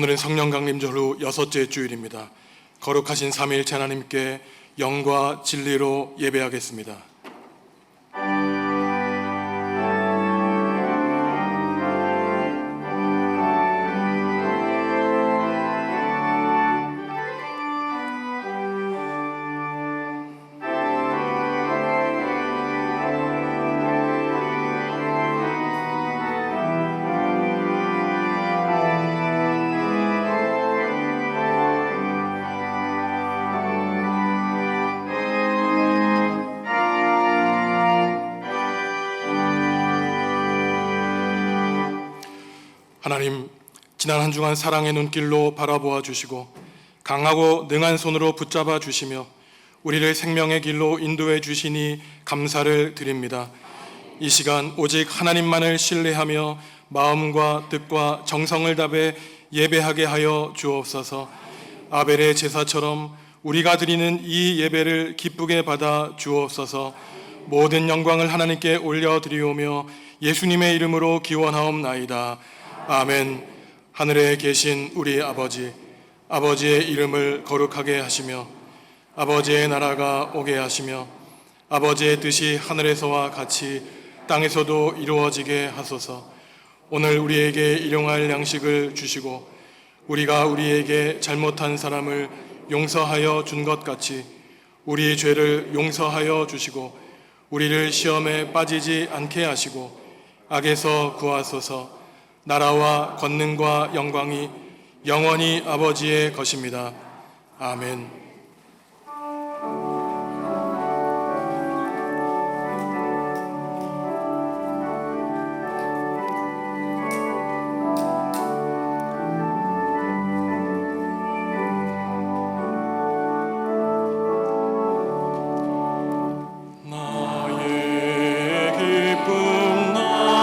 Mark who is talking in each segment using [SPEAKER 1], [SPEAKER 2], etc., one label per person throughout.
[SPEAKER 1] 오늘은 성령 강림절 후 6째 주일입니다. 거룩하신 삼위일체 하나님께 영과 진리로 예배하겠습니다. 하나님, 지난 한 주간 사랑의 눈길로 바라보아 주시고 강하고 능한 손으로 붙잡아 주시며 우리를 생명의 길로 인도해 주시니 감사를 드립니다. 이 시간 오직 하나님만을 신뢰하며 마음과 뜻과 정성을 다해 예배하게 하여 주옵소서. 아벨의 제사처럼 우리가 드리는 이 예배를 기쁘게 받아 주옵소서. 모든 영광을 하나님께 올려드리오며 예수님의 이름으로 기원하옵나이다. 아멘. 하늘에 계신 우리 아버지, 아버지의 이름을 거룩하게 하시며 아버지의 나라가 오게 하시며 아버지의 뜻이 하늘에서와 같이 땅에서도 이루어지게 하소서. 오늘 우리에게 일용할 양식을 주시고 우리가 우리에게 잘못한 사람을 용서하여 준 것 같이 우리 죄를 용서하여 주시고 우리를 시험에 빠지지 않게 하시고 악에서 구하소서. 나라와 권능과 영광이 영원히 아버지의 것입니다. 아멘.
[SPEAKER 2] 나의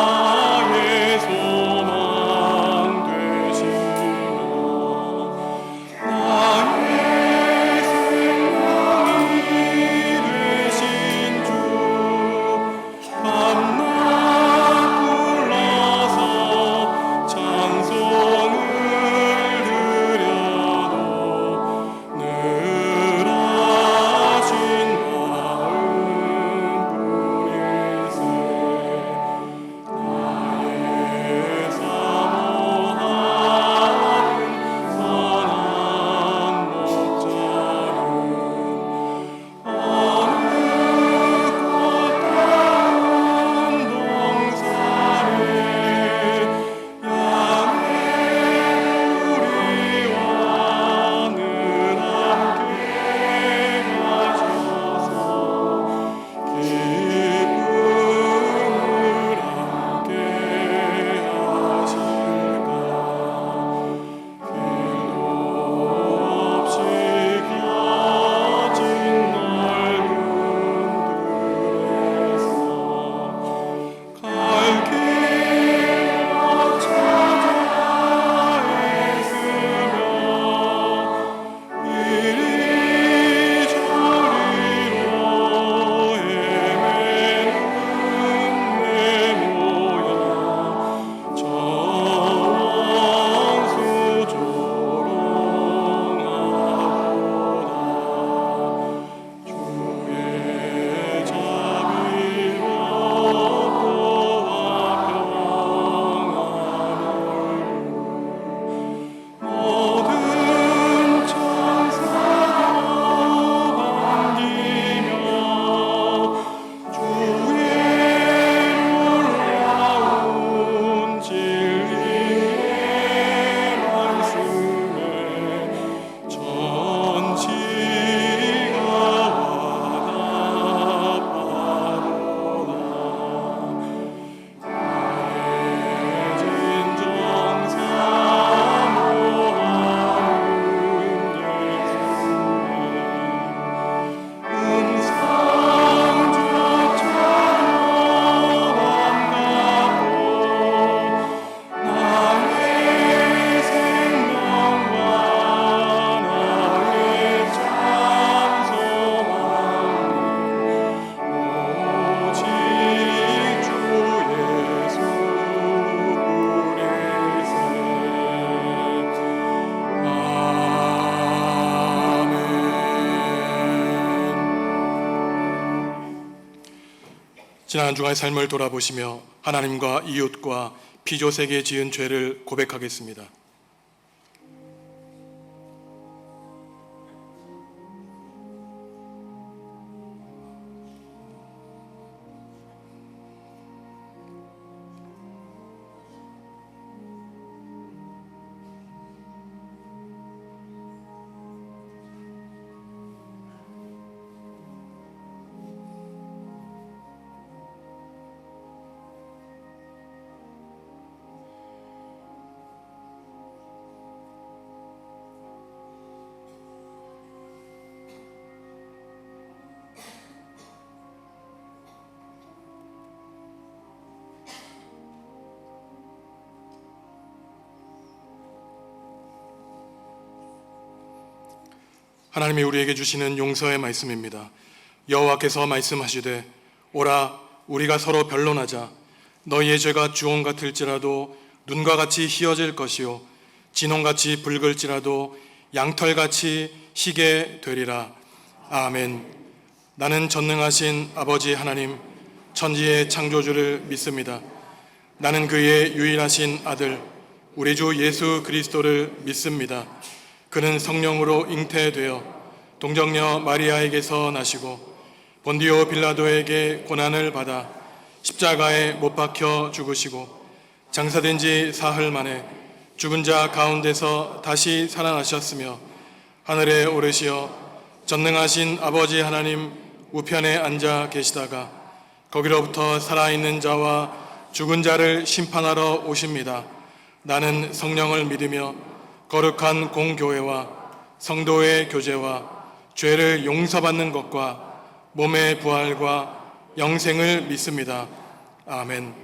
[SPEAKER 1] 지난 한 주간의 삶을 돌아보시며 하나님과 이웃과 피조세계에 지은 죄를 고백하겠습니다. 하나님이 우리에게 주시는 용서의 말씀입니다. 여호와께서 말씀하시되 오라 우리가 서로 변론하자. 너희의 죄가 주홍 같을지라도 눈과 같이 희어질 것이요 진홍같이 붉을지라도 양털같이 희게 되리라. 아멘. 나는 전능하신 아버지 하나님 천지의 창조주를 믿습니다. 나는 그의 유일하신 아들 우리 주 예수 그리스도를 믿습니다. 그는 성령으로 잉태되어 동정녀 마리아에게서 나시고 본디오 빌라도에게 고난을 받아 십자가에 못 박혀 죽으시고 장사된 지 사흘 만에 죽은 자 가운데서 다시 살아나셨으며 하늘에 오르시어 전능하신 아버지 하나님 우편에 앉아 계시다가 거기로부터 살아있는 자와 죽은 자를 심판하러 오십니다. 나는 성령을 믿으며 거룩한 공교회와 성도의 교제와 죄를 용서받는 것과 몸의 부활과 영생을 믿습니다. 아멘.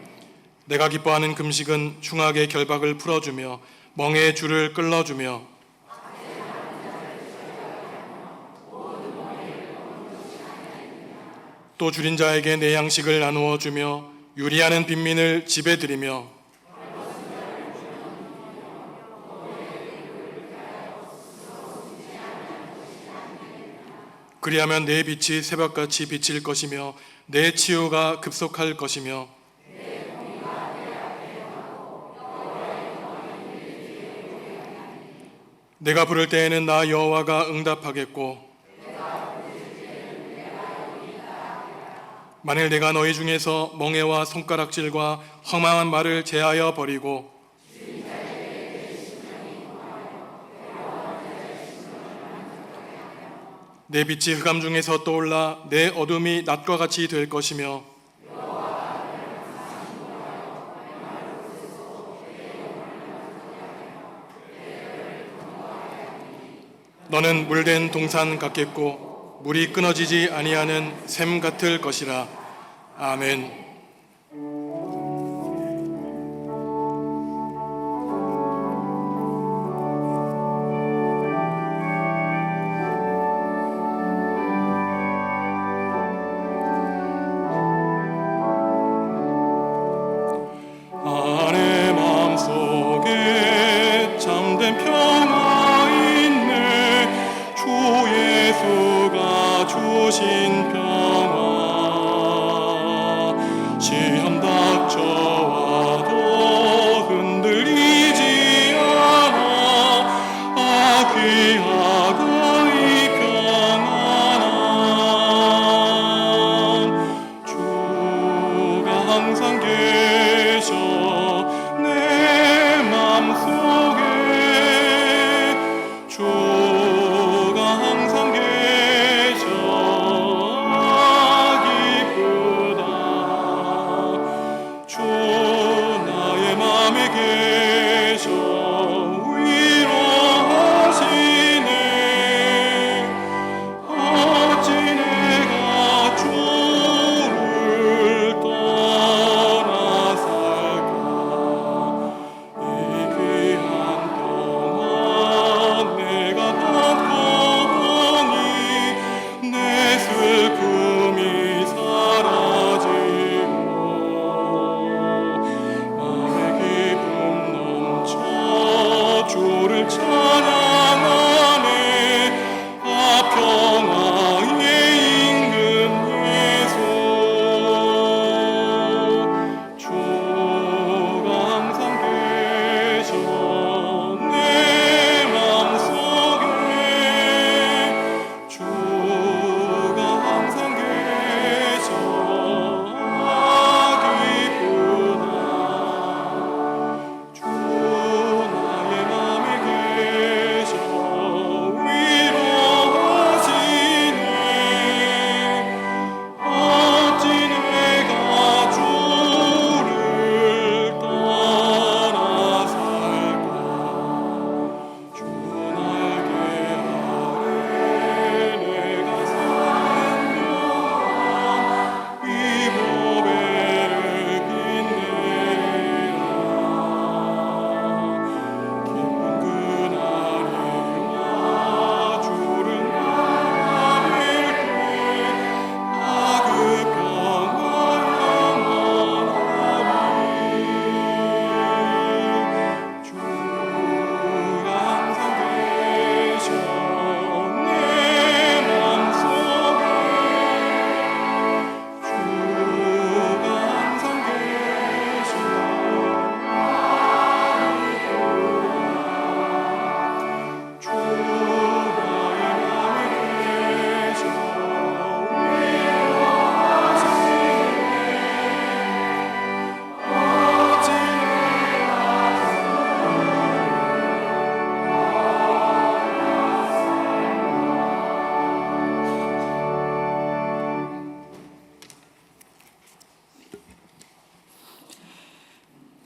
[SPEAKER 1] 내가 기뻐하는 금식은 흉악의 결박을 풀어주며 멍의 줄을 끌어주며 또 줄인 자에게 내 양식을 나누어 주며 유리하는 빈민을 집에 들이며 그리하면 내 빛이 새벽같이 비칠 것이며 내 치유가 급속할 것이며 내가 부를 때에는 나 여호와가 응답하겠고 만일 내가 너희 중에서 멍에와 손가락질과 험한 말을 제하여 버리고 내 빛이 흑암 중에서 떠올라 내 어둠이 낮과 같이 될 것이며 너는 물된 동산 같겠고 물이 끊어지지 아니하는 샘 같을 것이라. 아멘. 안에 마음속에 참된 평화 있네. 주 예수가 주신 평화. 시험 닥쳐와도 흔들리지 않아. 귀하다 이 평안함. 주가 항상 계셔 내 맘속에. 주가 항상 계셔 기쁘다. 주 나의 맘에 계셔 위로하시네. 어찌 내가 주를 떠나 살까. 이 귀한 평안 내가 받고니 내 슬픔이 사라지고 마음의 기쁨 넘쳐 주를 찬양하네. 평화의 임금 예수.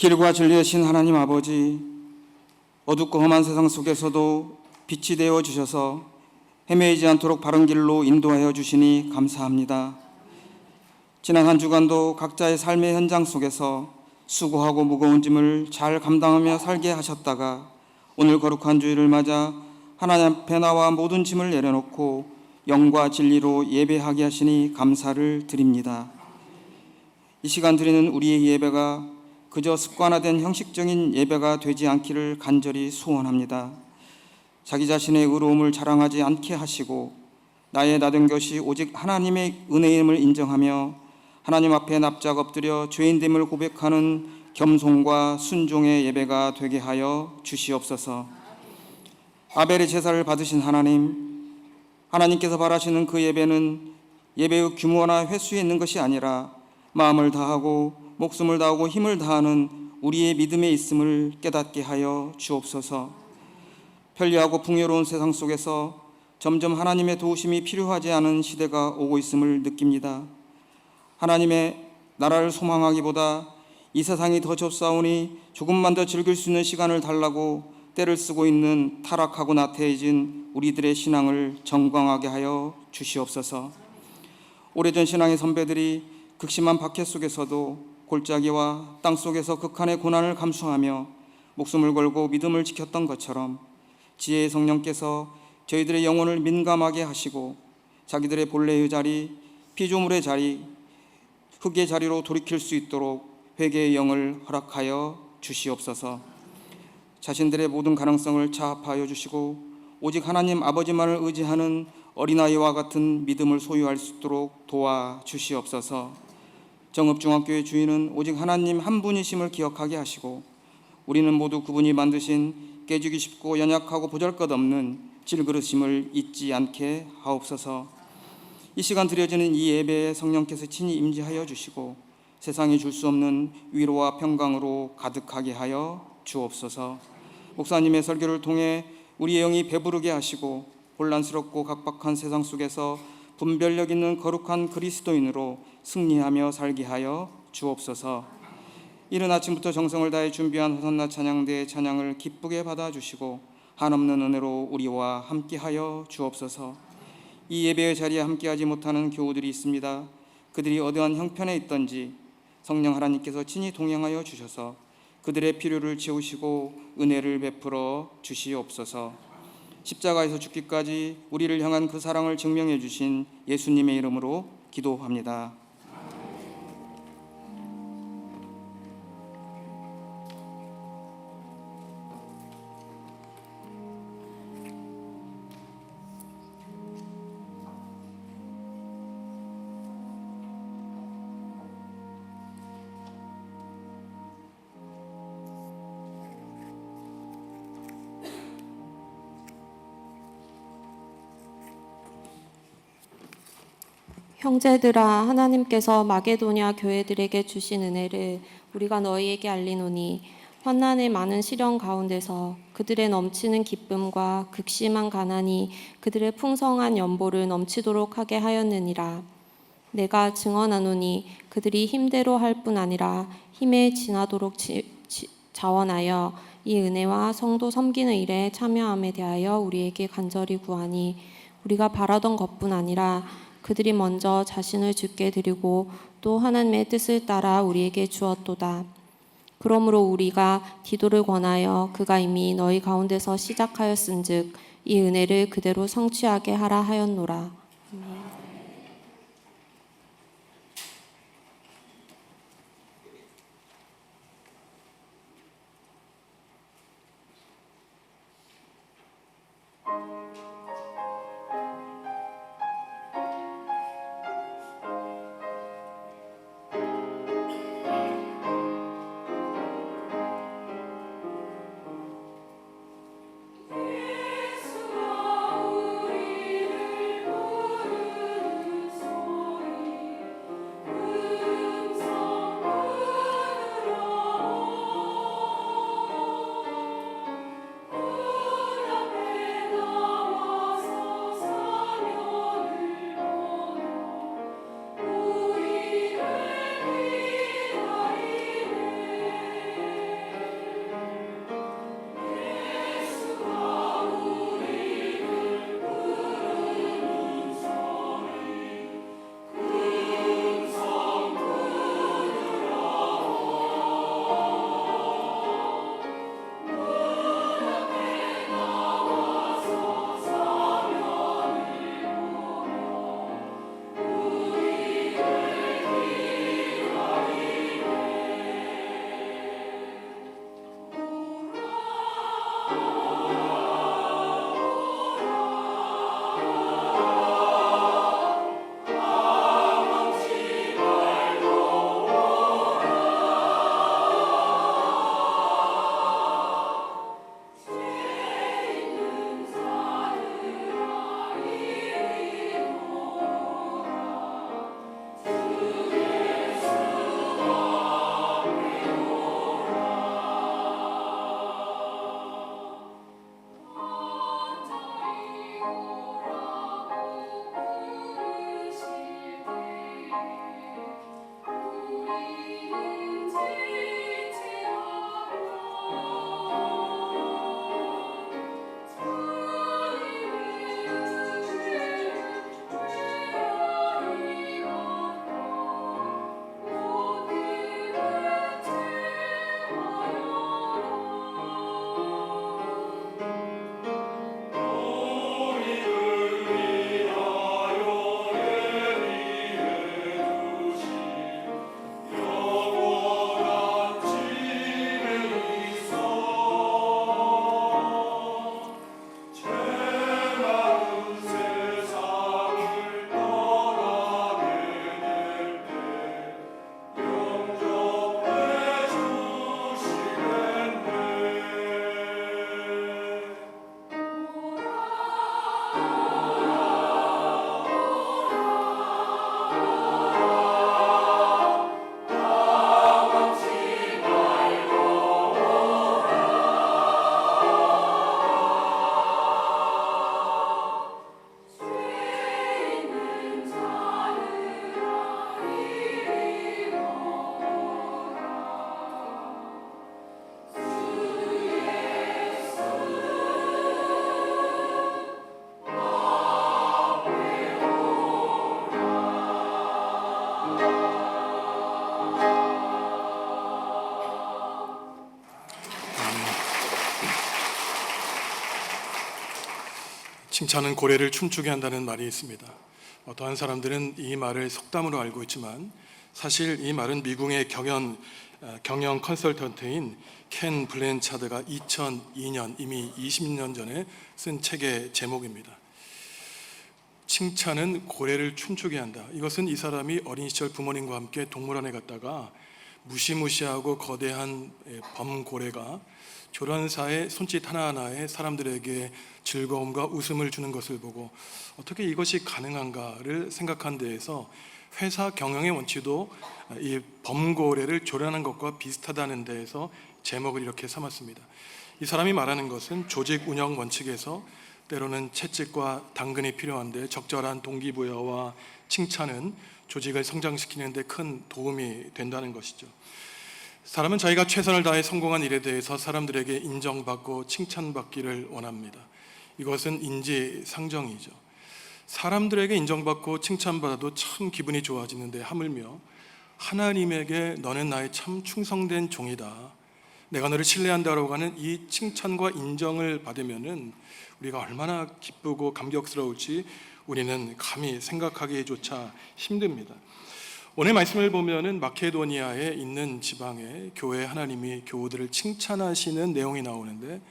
[SPEAKER 2] 길과 진리이신 하나님 아버지, 어둡고 험한 세상 속에서도 빛이 되어 주셔서 헤매이지 않도록 바른 길로 인도하여 주시니 감사합니다. 지난 한 주간도 각자의 삶의 현장 속에서 수고하고 무거운 짐을 잘 감당하며 살게 하셨다가 오늘 거룩한 주일을 맞아 하나님 앞에 나와 모든 짐을 내려놓고 영과 진리로 예배하게 하시니 감사를 드립니다. 이 시간 드리는 우리의 예배가 그저 습관화된 형식적인 예배가 되지 않기를 간절히 소원합니다. 자기 자신의 의로움을 자랑하지 않게 하시고 나의 나된 것이 오직 하나님의 은혜임을 인정하며 하나님 앞에 납작 엎드려 죄인됨을 고백하는 겸손과 순종의 예배가 되게 하여 주시옵소서. 아벨의 제사를 받으신 하나님께서 바라시는 그 예배는 예배의 규모나 횟수에 있는 것이 아니라 마음을 다하고 목숨을 다하고 힘을 다하는 우리의 믿음에 있음을 깨닫게 하여 주옵소서. 편리하고 풍요로운 세상 속에서 점점 하나님의 도우심이 필요하지 않은 시대가 오고 있음을 느낍니다. 하나님의 나라를 소망하기보다 이 세상이 더 좁사오니 조금만 더 즐길 수 있는 시간을 달라고 때를 쓰고 있는 타락하고 나태해진 우리들의 신앙을 정광하게 하여 주시옵소서. 오래전 신앙의 선배들이 극심한 박해 속에서도 골짜기와 땅속에서 극한의 고난을 감수하며 목숨을 걸고 믿음을 지켰던 것처럼 지혜의 성령께서 저희들의 영혼을 민감하게 하시고 자기들의 본래의 자리, 피조물의 자리, 흙의 자리로 돌이킬 수 있도록 회개의 영을 허락하여 주시옵소서. 자신들의 모든 가능성을 차압하여 주시고 오직 하나님 아버지만을 의지하는 어린아이와 같은 믿음을 소유할 수 있도록 도와주시옵소서. 정읍중학교의 주인은 오직 하나님 한 분이심을 기억하게 하시고 우리는 모두 그분이 만드신 깨지기 쉽고 연약하고 보잘것없는 질그릇임을 잊지 않게 하옵소서. 이 시간 드려지는 이 예배에 성령께서 친히 임재하여 주시고 세상이 줄 수 없는 위로와 평강으로 가득하게 하여 주옵소서. 목사님의 설교를 통해 우리의 영이 배부르게 하시고 혼란스럽고 각박한 세상 속에서 분별력 있는 거룩한 그리스도인으로 승리하며 살게 하여 주옵소서. 이른 아침부터 정성을 다해 준비한 호산나 찬양대의 찬양을 기쁘게 받아주시고 한없는 은혜로 우리와 함께하여 주옵소서. 이 예배의 자리에 함께하지 못하는 교우들이 있습니다. 그들이 어떠한 형편에 있든지 성령 하나님께서 친히 동행하여 주셔서 그들의 필요를 채우시고 은혜를 베풀어 주시옵소서. 십자가에서 죽기까지 우리를 향한 그 사랑을 증명해 주신 예수님의 이름으로 기도합니다.
[SPEAKER 3] 형제들아, 하나님께서 마게도냐 교회들에게 주신 은혜를 우리가 너희에게 알리노니 환난의 많은 시련 가운데서 그들의 넘치는 기쁨과 극심한 가난이 그들의 풍성한 연보를 넘치도록 하게 하였느니라. 내가 증언하노니 그들이 힘대로 할 뿐 아니라 힘에 지나도록 자원하여 이 은혜와 성도 섬기는 일에 참여함에 대하여 우리에게 간절히 구하니 우리가 바라던 것뿐 아니라 그들이 먼저 자신을 주께 드리고 또 하나님의 뜻을 따라 우리에게 주었도다. 그러므로 우리가 디도를 권하여 그가 이미 너희 가운데서 시작하였은즉 이 은혜를 그대로 성취하게 하라 하였노라.
[SPEAKER 4] 예수가 우리를
[SPEAKER 1] 칭찬은 고래를 춤추게 한다는 말이 있습니다. 어떠한 사람들은 이 말을 속담으로 알고 있지만 사실 이 말은 미국의 경영 컨설턴트인 켄 블랜차드가 2002년 이미 20년 전에 쓴 책의 제목입니다. 칭찬은 고래를 춤추게 한다. 이것은 이 사람이 어린 시절 부모님과 함께 동물원에 갔다가 무시무시하고 거대한 범고래가 조련사의 손짓 하나하나에 사람들에게 즐거움과 웃음을 주는 것을 보고 어떻게 이것이 가능한가를 생각한 데에서 회사 경영의 원칙도 이 범고래를 조련하는 것과 비슷하다는 데에서 제목을 이렇게 삼았습니다. 이 사람이 말하는 것은 조직 운영 원칙에서 때로는 채찍과 당근이 필요한데 적절한 동기부여와 칭찬은 조직을 성장시키는 데 큰 도움이 된다는 것이죠. 사람은 자기가 최선을 다해 성공한 일에 대해서 사람들에게 인정받고 칭찬받기를 원합니다. 이것은 인지상정이죠. 사람들에게 인정받고 칭찬받아도 참 기분이 좋아지는데 하물며 하나님에게 너는 나의 참 충성된 종이다, 내가 너를 신뢰한다라고 하는 이 칭찬과 인정을 받으면은 우리가 얼마나 기쁘고 감격스러울지 우리는 감히 생각하기조차 힘듭니다. 오늘 말씀을 보면은 마케도니아에 있는 지방에 교회 하나님이 교우들을 칭찬하시는 내용이 나오는데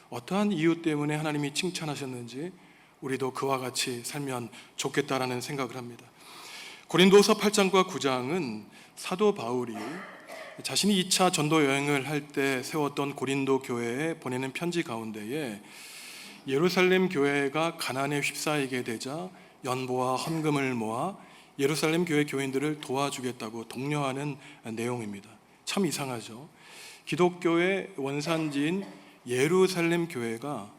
[SPEAKER 1] 어떠한 이유 때문에 하나님이 칭찬하셨는지 우리도 그와 같이 살면 좋겠다라는 생각을 합니다. 고린도서 8장과 9장은 사도 바울이 자신이 2차 전도 여행을 할 때 세웠던 고린도 교회에 보내는 편지 가운데에 예루살렘 교회가 가난에 휩싸이게 되자 연보와 헌금을 모아 예루살렘 교회 교인들을 도와주겠다고 독려하는 내용입니다. 참 이상하죠. 기독교의 원산지인 예루살렘 교회가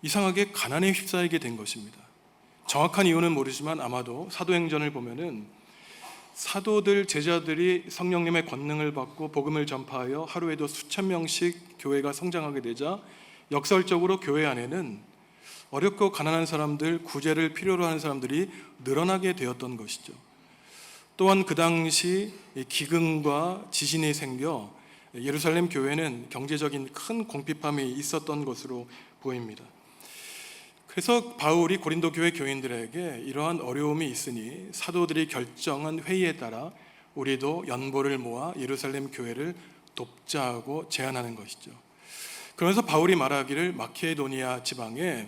[SPEAKER 1] 이상하게 가난에 휩싸이게 된 것입니다. 정확한 이유는 모르지만 아마도 사도행전을 보면은 사도들, 제자들이 성령님의 권능을 받고 복음을 전파하여 하루에도 수천 명씩 교회가 성장하게 되자 역설적으로 교회 안에는 어렵고 가난한 사람들, 구제를 필요로 하는 사람들이 늘어나게 되었던 것이죠. 또한 그 당시 기근과 지진이 생겨 예루살렘 교회는 경제적인 큰 궁핍함이 있었던 것으로 보입니다. 그래서 바울이 고린도 교회 교인들에게 이러한 어려움이 있으니 사도들이 결정한 회의에 따라 우리도 연보를 모아 예루살렘 교회를 돕자고 제안하는 것이죠. 그러면서 바울이 말하기를 마케도니아 지방에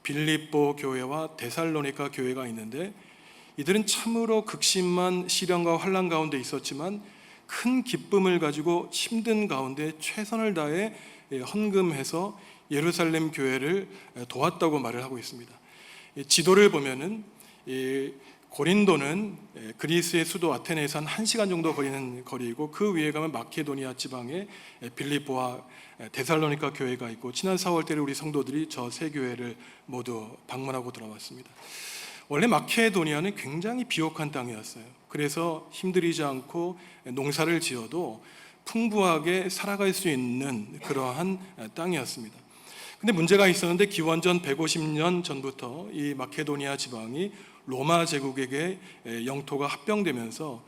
[SPEAKER 1] 빌립보 교회와 데살로니가 교회가 있는데 이들은 참으로 극심한 시련과 환난 가운데 있었지만 큰 기쁨을 가지고 힘든 가운데 최선을 다해 헌금해서 예루살렘 교회를 도왔다고 말을 하고 있습니다. 지도를 보면은 고린도는 그리스의 수도 아테네에서 한 1시간 정도 거리는 거리이고 그 위에 가면 마케도니아 지방에 빌립보와 데살로니가 교회가 있고 지난 4월달에 우리 성도들이 저 세 교회를 모두 방문하고 돌아왔습니다. 원래 마케도니아는 굉장히 비옥한 땅이었어요. 그래서 힘들이지 않고 농사를 지어도 풍부하게 살아갈 수 있는 그러한 땅이었습니다. 근데 문제가 있었는데 기원전 150년 전부터 이 마케도니아 지방이 로마 제국에게 영토가 합병되면서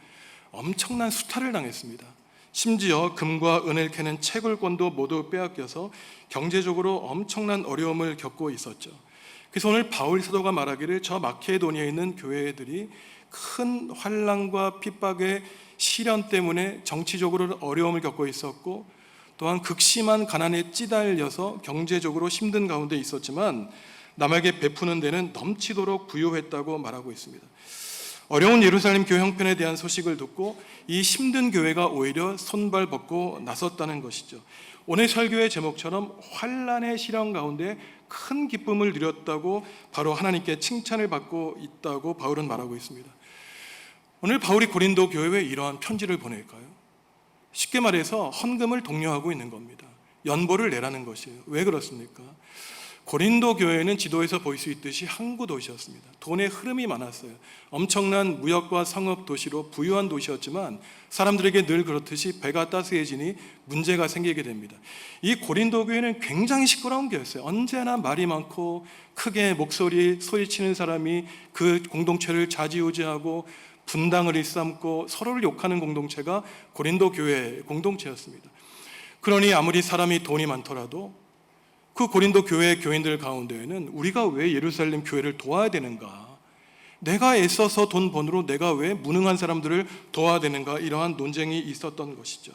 [SPEAKER 1] 엄청난 수탈을 당했습니다. 심지어 금과 은을 캐는 채굴권도 모두 빼앗겨서 경제적으로 엄청난 어려움을 겪고 있었죠. 그래서 오늘 바울 사도가 말하기를 저 마케도니아에 있는 교회들이 큰 환난과 핍박의 시련 때문에 정치적으로 어려움을 겪고 있었고 또한 극심한 가난에 찌달려서 경제적으로 힘든 가운데 있었지만 남에게 베푸는 데는 넘치도록 부유했다고 말하고 있습니다. 어려운 예루살렘 교회 형편에 대한 소식을 듣고 이 힘든 교회가 오히려 손발 벗고 나섰다는 것이죠. 오늘 설교의 제목처럼 환난의 시련 가운데 큰 기쁨을 누렸다고 바로 하나님께 칭찬을 받고 있다고 바울은 말하고 있습니다. 오늘 바울이 고린도 교회에 이러한 편지를 보낼까요? 쉽게 말해서 헌금을 독려하고 있는 겁니다. 연보를 내라는 것이에요. 왜 그렇습니까? 고린도 교회는 지도에서 볼 수 있듯이 항구 도시였습니다. 돈의 흐름이 많았어요. 엄청난 무역과 상업 도시로 부유한 도시였지만 사람들에게 늘 그렇듯이 배가 따스해지니 문제가 생기게 됩니다. 이 고린도 교회는 굉장히 시끄러운 교회였어요. 언제나 말이 많고 크게 소리치는 사람이 그 공동체를 좌지우지하고 분당을 일삼고 서로를 욕하는 공동체가 고린도 교회 공동체였습니다. 그러니 아무리 사람이 돈이 많더라도 그 고린도 교회 교인들 가운데에는 우리가 왜 예루살렘 교회를 도와야 되는가? 내가 애써서 돈 번으로 내가 왜 무능한 사람들을 도와야 되는가? 이러한 논쟁이 있었던 것이죠.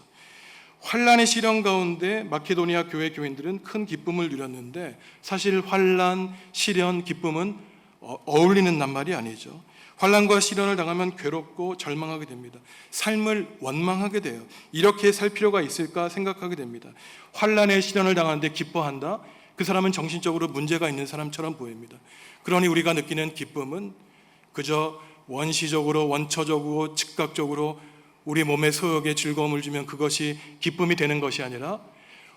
[SPEAKER 1] 환란의 시련 가운데 마케도니아 교회 교인들은 큰 기쁨을 누렸는데 사실 환란, 시련, 기쁨은 어울리는 낱말이 아니죠. 환란과 시련을 당하면 괴롭고 절망하게 됩니다. 삶을 원망하게 돼요. 이렇게 살 필요가 있을까 생각하게 됩니다. 환란의 시련을 당하는데 기뻐한다? 그 사람은 정신적으로 문제가 있는 사람처럼 보입니다. 그러니 우리가 느끼는 기쁨은 그저 원시적으로 원초적으로 즉각적으로 우리 몸의 소욕에 즐거움을 주면 그것이 기쁨이 되는 것이 아니라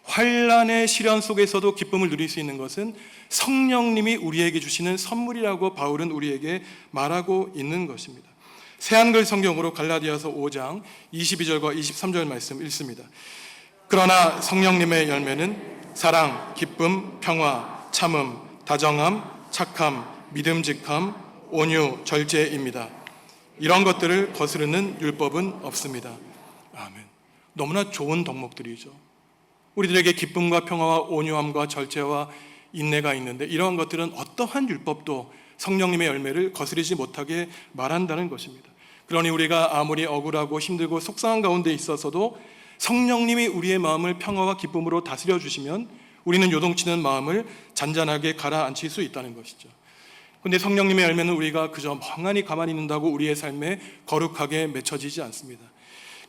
[SPEAKER 1] 환란의 시련 속에서도 기쁨을 누릴 수 있는 것은 성령님이 우리에게 주시는 선물이라고 바울은 우리에게 말하고 있는 것입니다. 새한글 성경으로 갈라디아서 5장 22절과 23절 말씀 읽습니다. 그러나 성령님의 열매는 사랑, 기쁨, 평화, 참음, 다정함, 착함, 믿음직함, 온유, 절제입니다. 이런 것들을 거스르는 율법은 없습니다. 아멘. 너무나 좋은 덕목들이죠. 우리들에게 기쁨과 평화와 온유함과 절제와 인내가 있는데 이러한 것들은 어떠한 율법도 성령님의 열매를 거스르지 못하게 말한다는 것입니다. 그러니 우리가 아무리 억울하고 힘들고 속상한 가운데 있어서도 성령님이 우리의 마음을 평화와 기쁨으로 다스려 주시면 우리는 요동치는 마음을 잔잔하게 가라앉힐 수 있다는 것이죠. 그런데 성령님의 열매는 우리가 그저 멍하니 가만히 있는다고 우리의 삶에 거룩하게 맺혀지지 않습니다.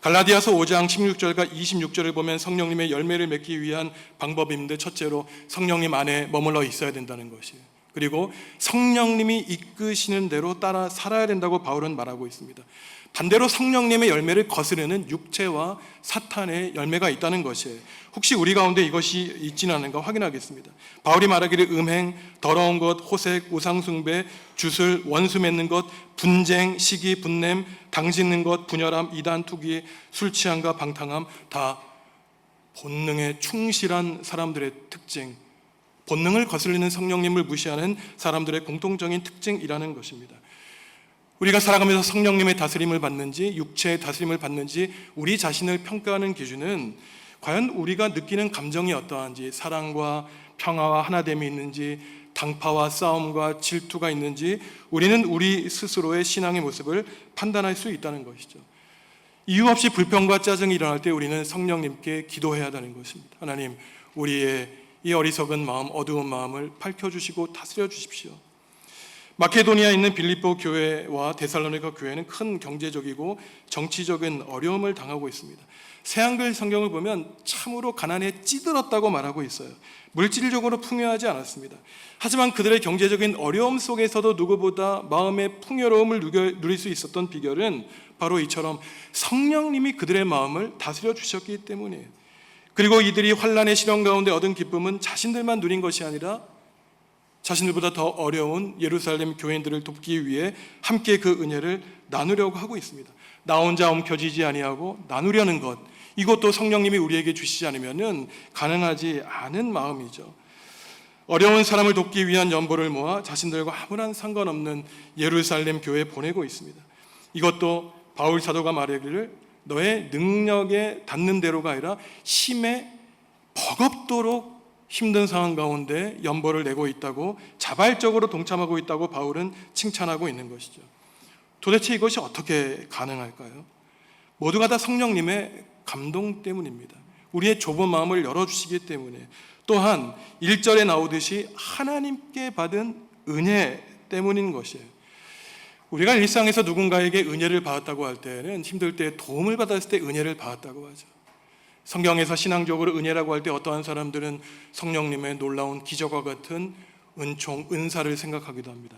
[SPEAKER 1] 갈라디아서 5장 16절과 26절을 보면 성령님의 열매를 맺기 위한 방법인데 첫째로 성령님 안에 머물러 있어야 된다는 것이에요. 그리고 성령님이 이끄시는 대로 따라 살아야 된다고 바울은 말하고 있습니다. 반대로 성령님의 열매를 거스르는 육체와 사탄의 열매가 있다는 것이에요. 혹시 우리 가운데 이것이 있지는 않은가 확인하겠습니다. 바울이 말하기를 음행, 더러운 것, 호색, 우상숭배, 주술, 원수 맺는 것, 분쟁, 시기, 분냄, 당짓는 것, 분열함, 이단, 투기, 술 취함과 방탕함 다 본능에 충실한 사람들의 특징, 본능을 거스르는 성령님을 무시하는 사람들의 공통적인 특징이라는 것입니다. 우리가 살아가면서 성령님의 다스림을 받는지 육체의 다스림을 받는지 우리 자신을 평가하는 기준은 과연 우리가 느끼는 감정이 어떠한지, 사랑과 평화와 하나됨이 있는지, 당파와 싸움과 질투가 있는지 우리는 우리 스스로의 신앙의 모습을 판단할 수 있다는 것이죠. 이유 없이 불평과 짜증이 일어날 때 우리는 성령님께 기도해야 하는 것입니다. 하나님, 우리의 이 어리석은 마음, 어두운 마음을 밝혀주시고 다스려 주십시오. 마케도니아에 있는 빌립보 교회와 데살로니가 교회는 큰 경제적이고 정치적인 어려움을 당하고 있습니다. 새한글 성경을 보면 참으로 가난에 찌들었다고 말하고 있어요. 물질적으로 풍요하지 않았습니다. 하지만 그들의 경제적인 어려움 속에서도 누구보다 마음의 풍요로움을 누릴 수 있었던 비결은 바로 이처럼 성령님이 그들의 마음을 다스려 주셨기 때문이에요. 그리고 이들이 환란의 시련 가운데 얻은 기쁨은 자신들만 누린 것이 아니라 자신들보다 더 어려운 예루살렘 교인들을 돕기 위해 함께 그 은혜를 나누려고 하고 있습니다. 나 혼자 움켜쥐지 아니하고 나누려는 것, 이것도 성령님이 우리에게 주시지 않으면 가능하지 않은 마음이죠. 어려운 사람을 돕기 위한 연보를 모아 자신들과 아무런 상관없는 예루살렘 교회에 보내고 있습니다. 이것도 바울 사도가 말하기를 너의 능력에 닿는 대로가 아니라 힘에 버겁도록 힘든 상황 가운데 연보를 내고 있다고, 자발적으로 동참하고 있다고 바울은 칭찬하고 있는 것이죠. 도대체 이것이 어떻게 가능할까요? 모두가 다 성령님의 감동 때문입니다. 우리의 좁은 마음을 열어주시기 때문에, 또한 1절에 나오듯이 하나님께 받은 은혜 때문인 것이에요. 우리가 일상에서 누군가에게 은혜를 받았다고 할 때는 힘들 때 도움을 받았을 때 은혜를 받았다고 하죠. 성경에서 신앙적으로 은혜라고 할 때 어떠한 사람들은 성령님의 놀라운 기적과 같은 은총, 은사를 생각하기도 합니다.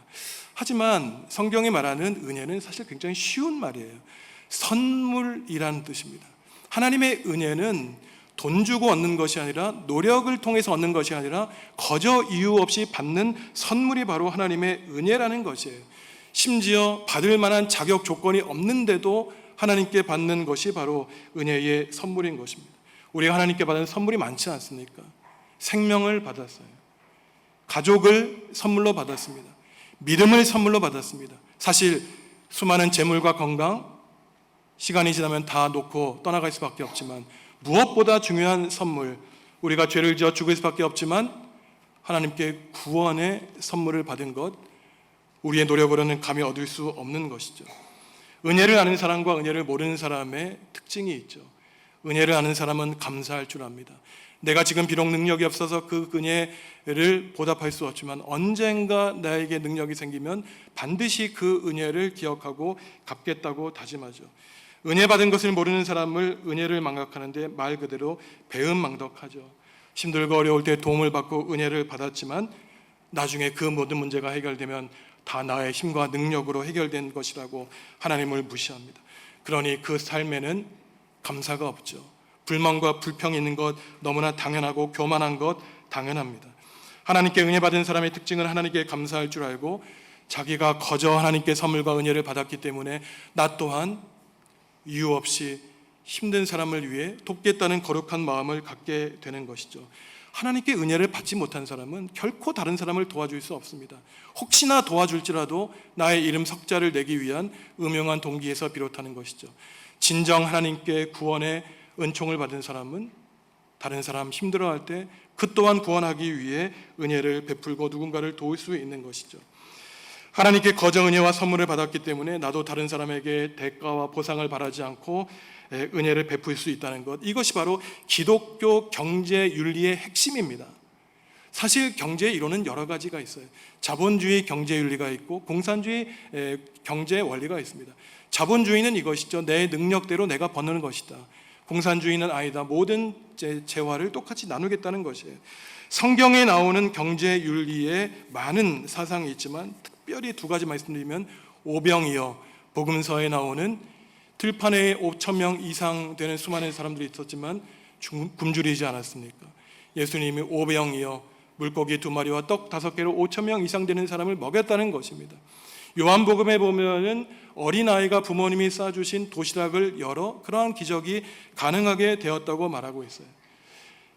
[SPEAKER 1] 하지만 성경이 말하는 은혜는 사실 굉장히 쉬운 말이에요. 선물이라는 뜻입니다. 하나님의 은혜는 돈 주고 얻는 것이 아니라, 노력을 통해서 얻는 것이 아니라 거저 이유 없이 받는 선물이 바로 하나님의 은혜라는 것이에요. 심지어 받을 만한 자격 조건이 없는데도 하나님께 받는 것이 바로 은혜의 선물인 것입니다. 우리가 하나님께 받은 선물이 많지 않습니까? 생명을 받았어요. 가족을 선물로 받았습니다. 믿음을 선물로 받았습니다. 사실 수많은 재물과 건강, 시간이 지나면 다 놓고 떠나갈 수밖에 없지만 무엇보다 중요한 선물, 우리가 죄를 지어 죽을 수밖에 없지만 하나님께 구원의 선물을 받은 것, 우리의 노력으로는 감히 얻을 수 없는 것이죠. 은혜를 아는 사람과 은혜를 모르는 사람의 특징이 있죠. 은혜를 아는 사람은 감사할 줄 압니다. 내가 지금 비록 능력이 없어서 그 은혜를 보답할 수 없지만 언젠가 나에게 능력이 생기면 반드시 그 은혜를 기억하고 갚겠다고 다짐하죠. 은혜 받은 것을 모르는 사람을 은혜를 망각하는데 말 그대로 배은망덕하죠. 힘들고 어려울 때 도움을 받고 은혜를 받았지만 나중에 그 모든 문제가 해결되면 다 나의 힘과 능력으로 해결된 것이라고 하나님을 무시합니다. 그러니 그 삶에는 감사가 없죠. 불만과 불평이 있는 것 너무나 당연하고 교만한 것 당연합니다. 하나님께 은혜 받은 사람의 특징은 하나님께 감사할 줄 알고 자기가 거저 하나님께 선물과 은혜를 받았기 때문에 나 또한 이유 없이 힘든 사람을 위해 돕겠다는 거룩한 마음을 갖게 되는 것이죠. 하나님께 은혜를 받지 못한 사람은 결코 다른 사람을 도와줄 수 없습니다. 혹시나 도와줄지라도 나의 이름 석자를 내기 위한 음흉한 동기에서 비롯하는 것이죠. 진정 하나님께 구원의 은총을 받은 사람은 다른 사람 힘들어할 때 그 또한 구원하기 위해 은혜를 베풀고 누군가를 도울 수 있는 것이죠. 하나님께 거저 은혜와 선물을 받았기 때문에 나도 다른 사람에게 대가와 보상을 바라지 않고 은혜를 베풀 수 있다는 것, 이것이 바로 기독교 경제 윤리의 핵심입니다. 사실 경제의 이론은 여러 가지가 있어요. 자본주의 경제 윤리가 있고 공산주의 경제 원리가 있습니다. 자본주의는 이것이죠. 내 능력대로 내가 버는 것이다. 공산주의는 아니다. 모든 재화를 똑같이 나누겠다는 것이에요. 성경에 나오는 경제 윤리에 많은 사상이 있지만 특별히 두 가지 말씀드리면 오병이어, 복음서에 나오는 들판에 5,000명 이상 되는 수많은 사람들이 있었지만 굶주리지 않았습니까? 예수님이 오병이어 물고기 2마리와 떡 5개로 5,000명 이상 되는 사람을 먹였다는 것입니다. 요한복음에 보면은 어린아이가 부모님이 싸주신 도시락을 열어 그러한 기적이 가능하게 되었다고 말하고 있어요.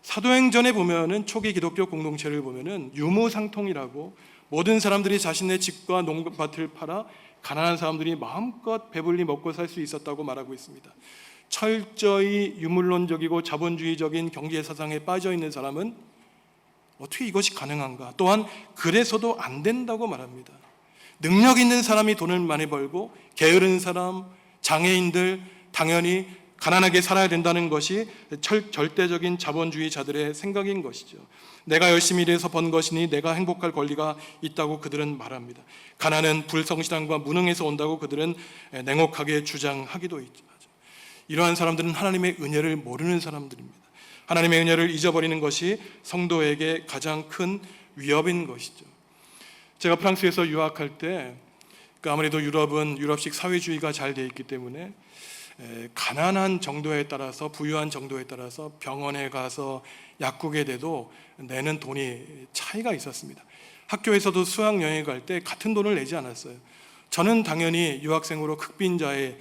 [SPEAKER 1] 사도행전에 보면은 초기 기독교 공동체를 보면은 유무상통이라고 모든 사람들이 자신의 집과 농밭을 팔아 가난한 사람들이 마음껏 배불리 먹고 살 수 있었다고 말하고 있습니다. 철저히 유물론적이고 자본주의적인 경제 사상에 빠져 있는 사람은 어떻게 이것이 가능한가? 또한 그래서도 안 된다고 말합니다. 능력 있는 사람이 돈을 많이 벌고 게으른 사람, 장애인들 당연히 가난하게 살아야 된다는 것이 절대적인 자본주의자들의 생각인 것이죠. 내가 열심히 일해서 번 것이니 내가 행복할 권리가 있다고 그들은 말합니다. 가난은 불성실함과 무능에서 온다고 그들은 냉혹하게 주장하기도 하죠. 이러한 사람들은 하나님의 은혜를 모르는 사람들입니다. 하나님의 은혜를 잊어버리는 것이 성도에게 가장 큰 위협인 것이죠. 제가 프랑스에서 유학할 때 아무래도 유럽은 유럽식 사회주의가 잘 되어 있기 때문에 가난한 정도에 따라서 부유한 정도에 따라서 병원에 가서 약국에 대도 내는 돈이 차이가 있었습니다. 학교에서도 수학여행 갈 때 같은 돈을 내지 않았어요. 저는 당연히 유학생으로 흑빈자의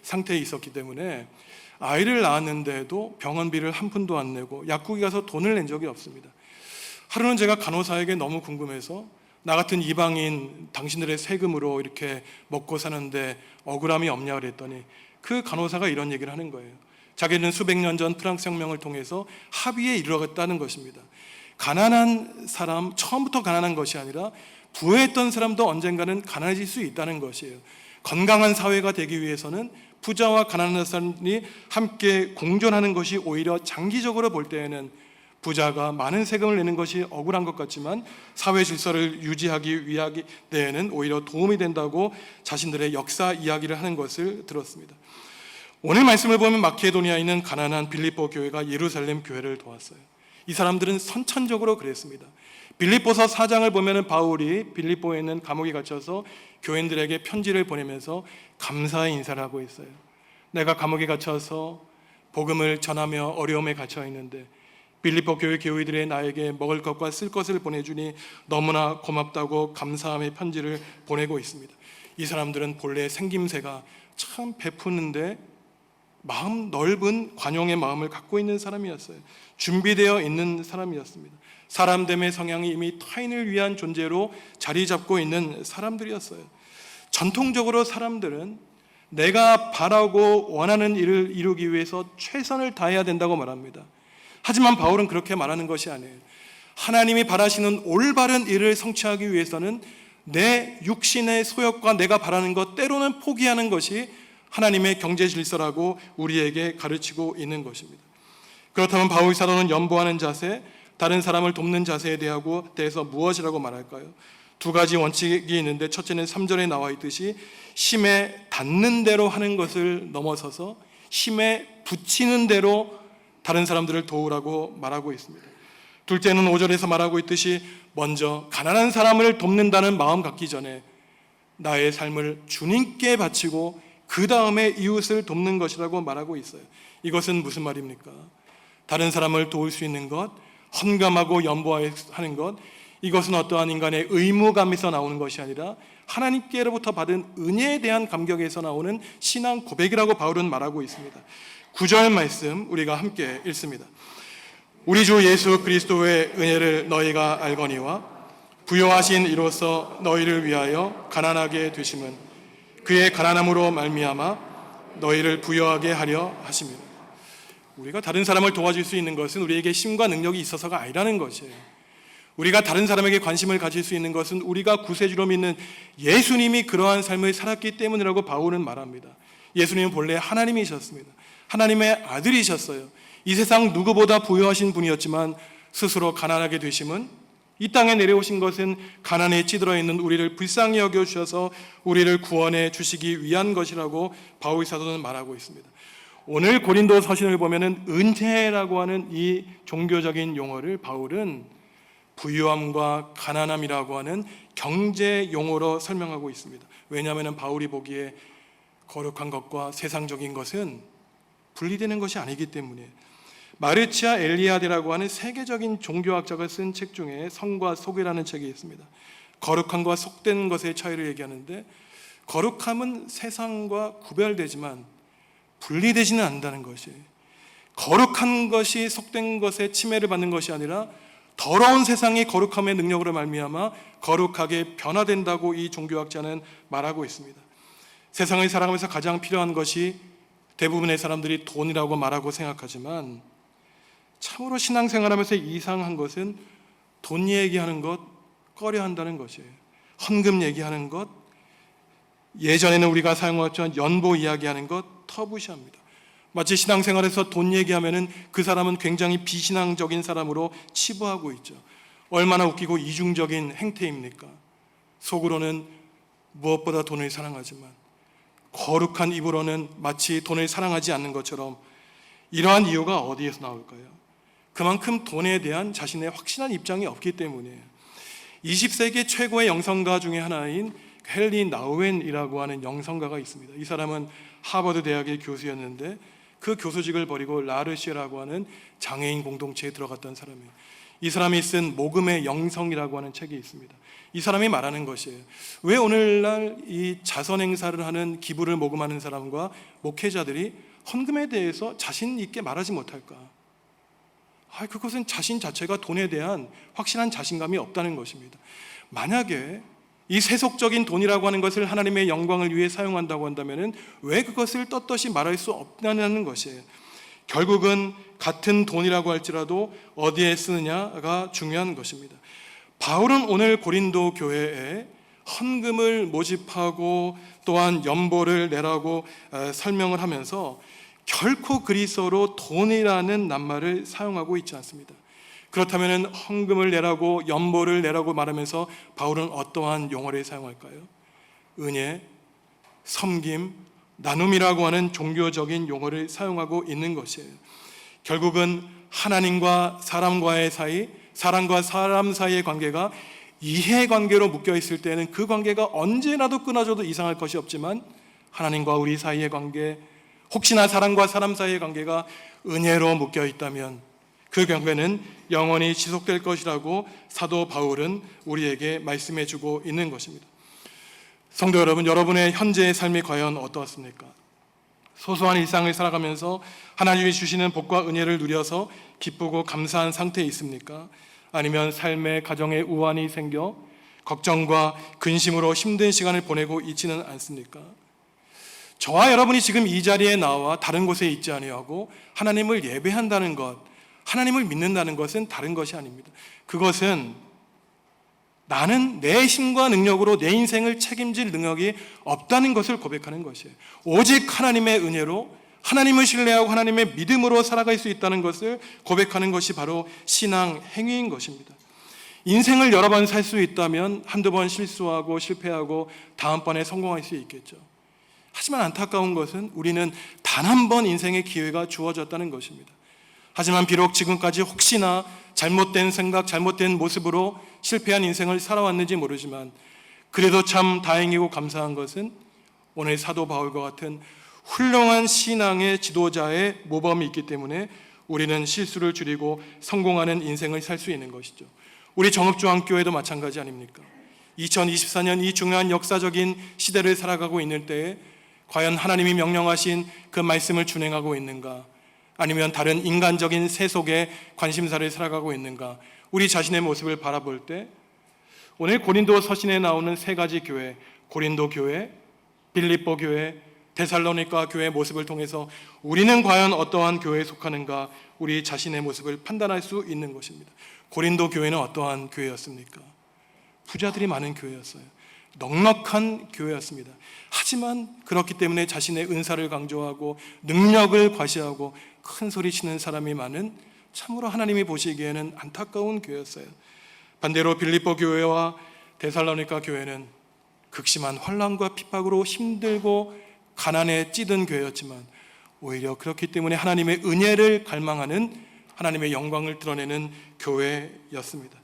[SPEAKER 1] 상태에 있었기 때문에 아이를 낳았는데도 병원비를 한 푼도 안 내고 약국에 가서 돈을 낸 적이 없습니다. 하루는 제가 간호사에게 너무 궁금해서 나 같은 이방인 당신들의 세금으로 이렇게 먹고 사는데 억울함이 없냐 그랬더니 그 간호사가 이런 얘기를 하는 거예요. 자기는 수백 년 전 프랑스 혁명을 통해서 합의에 이르렀다는 것입니다. 가난한 사람, 처음부터 가난한 것이 아니라 부유했던 사람도 언젠가는 가난해질 수 있다는 것이에요. 건강한 사회가 되기 위해서는 부자와 가난한 사람이 함께 공존하는 것이 오히려 장기적으로 볼 때에는 부자가 많은 세금을 내는 것이 억울한 것 같지만 사회 질서를 유지하기 위하기에는 오히려 도움이 된다고 자신들의 역사 이야기를 하는 것을 들었습니다. 오늘 말씀을 보면 마케도니아에 있는 가난한 빌립보 교회가 예루살렘 교회를 도왔어요. 이 사람들은 선천적으로 그랬습니다. 빌립보서 4장을 보면 바울이 빌립보에 있는 감옥에 갇혀서 교인들에게 편지를 보내면서 감사의 인사를 하고 있어요. 내가 감옥에 갇혀서 복음을 전하며 어려움에 갇혀 있는데 빌립보 교회 교회들의 나에게 먹을 것과 쓸 것을 보내주니 너무나 고맙다고 감사함의 편지를 보내고 있습니다. 이 사람들은 본래 생김새가 참 베푸는데 마음 넓은 관용의 마음을 갖고 있는 사람이었어요. 준비되어 있는 사람이었습니다. 사람됨의 성향이 이미 타인을 위한 존재로 자리 잡고 있는 사람들이었어요. 전통적으로 사람들은 내가 바라고 원하는 일을 이루기 위해서 최선을 다해야 된다고 말합니다. 하지만 바울은 그렇게 말하는 것이 아니에요. 하나님이 바라시는 올바른 일을 성취하기 위해서는 내 육신의 소욕과 내가 바라는 것 때로는 포기하는 것이 하나님의 경제 질서라고 우리에게 가르치고 있는 것입니다. 그렇다면 바울 사도는 연보하는 자세, 다른 사람을 돕는 자세에 대해서 무엇이라고 말할까요? 두 가지 원칙이 있는데, 첫째는 3절에 나와 있듯이 힘에 닿는 대로 하는 것을 넘어서서 힘에 붙이는 대로 다른 사람들을 도우라고 말하고 있습니다. 둘째는 5절에서 말하고 있듯이 먼저 가난한 사람을 돕는다는 마음 갖기 전에 나의 삶을 주님께 바치고 그 다음에 이웃을 돕는 것이라고 말하고 있어요. 이것은 무슨 말입니까? 다른 사람을 도울 수 있는 것, 헌감하고 연보하는 것, 이것은 어떠한 인간의 의무감에서 나오는 것이 아니라 하나님께로부터 받은 은혜에 대한 감격에서 나오는 신앙 고백이라고 바울은 말하고 있습니다. 9절 말씀 우리가 함께 읽습니다. 우리 주 예수 그리스도의 은혜를 너희가 알거니와 부요하신 이로써 너희를 위하여 가난하게 되심은 그의 가난함으로 말미암아 너희를 부요하게 하려 하심이라. 우리가 다른 사람을 도와줄 수 있는 것은 우리에게 힘과 능력이 있어서가 아니라는 것이에요. 우리가 다른 사람에게 관심을 가질 수 있는 것은 우리가 구세주로 믿는 예수님이 그러한 삶을 살았기 때문이라고 바울은 말합니다. 예수님은 본래 하나님이셨습니다. 하나님의 아들이셨어요. 이 세상 누구보다 부유하신 분이었지만 스스로 가난하게 되심은, 이 땅에 내려오신 것은 가난에 찌들어 있는 우리를 불쌍히 여겨주셔서 우리를 구원해 주시기 위한 것이라고 바울 사도는 말하고 있습니다. 오늘 고린도 서신을 보면은 은혜라고 하는 이 종교적인 용어를 바울은 부유함과 가난함이라고 하는 경제 용어로 설명하고 있습니다. 왜냐하면 바울이 보기에 거룩한 것과 세상적인 것은 분리되는 것이 아니기 때문에. 마르치아 엘리아데라고 하는 세계적인 종교학자가 쓴 책 중에 성과 속이라는 책이 있습니다. 거룩함과 속된 것의 차이를 얘기하는데, 거룩함은 세상과 구별되지만 분리되지는 않는다는 것이, 거룩한 것이 속된 것에 침해를 받는 것이 아니라 더러운 세상이 거룩함의 능력으로 말미암아 거룩하게 변화된다고 이 종교학자는 말하고 있습니다. 세상을 살아가면서 가장 필요한 것이 대부분의 사람들이 돈이라고 말하고 생각하지만, 참으로 신앙생활하면서 이상한 것은 돈 얘기하는 것 꺼려 한다는 것이에요. 헌금 얘기하는 것, 예전에는 우리가 사용했던 연보 이야기하는 것 터부시합니다. 마치 신앙생활에서 돈 얘기하면은 그 사람은 굉장히 비신앙적인 사람으로 치부하고 있죠. 얼마나 웃기고 이중적인 행태입니까? 속으로는 무엇보다 돈을 사랑하지만 거룩한 입으로는 마치 돈을 사랑하지 않는 것처럼. 이러한 이유가 어디에서 나올까요? 그만큼 돈에 대한 자신의 확실한 입장이 없기 때문이에요. 20세기 최고의 영성가 중에 하나인 헨리 나우엔이라고 하는 영성가가 있습니다. 이 사람은 하버드 대학의 교수였는데 그 교수직을 버리고 라르시라고 하는 장애인 공동체에 들어갔던 사람이에요. 이 사람이 쓴 모금의 영성이라고 하는 책이 있습니다. 이 사람이 말하는 것이에요. 왜 오늘날 이 자선 행사를 하는, 기부를 모금하는 사람과 목회자들이 헌금에 대해서 자신 있게 말하지 못할까? 그것은 자신 자체가 돈에 대한 확실한 자신감이 없다는 것입니다. 만약에 이 세속적인 돈이라고 하는 것을 하나님의 영광을 위해 사용한다고 한다면 왜 그것을 떳떳이 말할 수 없다는 것이에요. 결국은 같은 돈이라고 할지라도 어디에 쓰느냐가 중요한 것입니다. 바울은 오늘 고린도 교회에 헌금을 모집하고 또한 연보를 내라고 설명을 하면서 결코 그리스어로 돈이라는 낱말을 사용하고 있지 않습니다. 그렇다면 헌금을 내라고 연보를 내라고 말하면서 바울은 어떠한 용어를 사용할까요? 은혜, 섬김, 나눔이라고 하는 종교적인 용어를 사용하고 있는 것이에요. 결국은 하나님과 사람과의 사이, 사람과 사람 사이의 관계가 이해관계로 묶여 있을 때는 그 관계가 언제라도 끊어져도 이상할 것이 없지만, 하나님과 우리 사이의 관계, 혹시나 사람과 사람 사이의 관계가 은혜로 묶여 있다면 그 관계는 영원히 지속될 것이라고 사도 바울은 우리에게 말씀해 주고 있는 것입니다. 성도 여러분, 여러분의 현재의 삶이 과연 어떠했습니까? 소소한 일상을 살아가면서 하나님이 주시는 복과 은혜를 누려서 기쁘고 감사한 상태에 있습니까? 아니면 삶의 가정에 우환이 생겨 걱정과 근심으로 힘든 시간을 보내고 있지는 않습니까? 저와 여러분이 지금 이 자리에 나와 다른 곳에 있지 아니하고 하나님을 예배한다는 것, 하나님을 믿는다는 것은 다른 것이 아닙니다. 그것은 나는 내 힘과 능력으로 내 인생을 책임질 능력이 없다는 것을 고백하는 것이에요. 오직 하나님의 은혜로, 하나님을 신뢰하고 하나님의 믿음으로 살아갈 수 있다는 것을 고백하는 것이 바로 신앙 행위인 것입니다. 인생을 여러 번 살 수 있다면 한두 번 실수하고 실패하고 다음번에 성공할 수 있겠죠. 하지만 안타까운 것은 우리는 단 한 번 인생의 기회가 주어졌다는 것입니다. 하지만 비록 지금까지 혹시나 잘못된 생각, 잘못된 모습으로 실패한 인생을 살아왔는지 모르지만 그래도 참 다행이고 감사한 것은 오늘 사도 바울과 같은 훌륭한 신앙의 지도자의 모범이 있기 때문에 우리는 실수를 줄이고 성공하는 인생을 살 수 있는 것이죠. 우리 정읍중앙교회도 마찬가지 아닙니까? 2024년 이 중요한 역사적인 시대를 살아가고 있는 때에 과연 하나님이 명령하신 그 말씀을 준행하고 있는가? 아니면 다른 인간적인 세속의 관심사를 살아가고 있는가? 우리 자신의 모습을 바라볼 때 오늘 고린도 서신에 나오는 세 가지 교회, 고린도 교회, 빌립보 교회, 데살로니가 교회의 모습을 통해서 우리는 과연 어떠한 교회에 속하는가? 우리 자신의 모습을 판단할 수 있는 것입니다. 고린도 교회는 어떠한 교회였습니까? 부자들이 많은 교회였어요. 넉넉한 교회였습니다. 하지만 그렇기 때문에 자신의 은사를 강조하고 능력을 과시하고 큰 소리 치는 사람이 많은 참으로 하나님이 보시기에는 안타까운 교회였어요. 반대로 빌립보 교회와 데살로니가 교회는 극심한 환난과 핍박으로 힘들고 가난에 찌든 교회였지만 오히려 그렇기 때문에 하나님의 은혜를 갈망하는, 하나님의 영광을 드러내는 교회였습니다.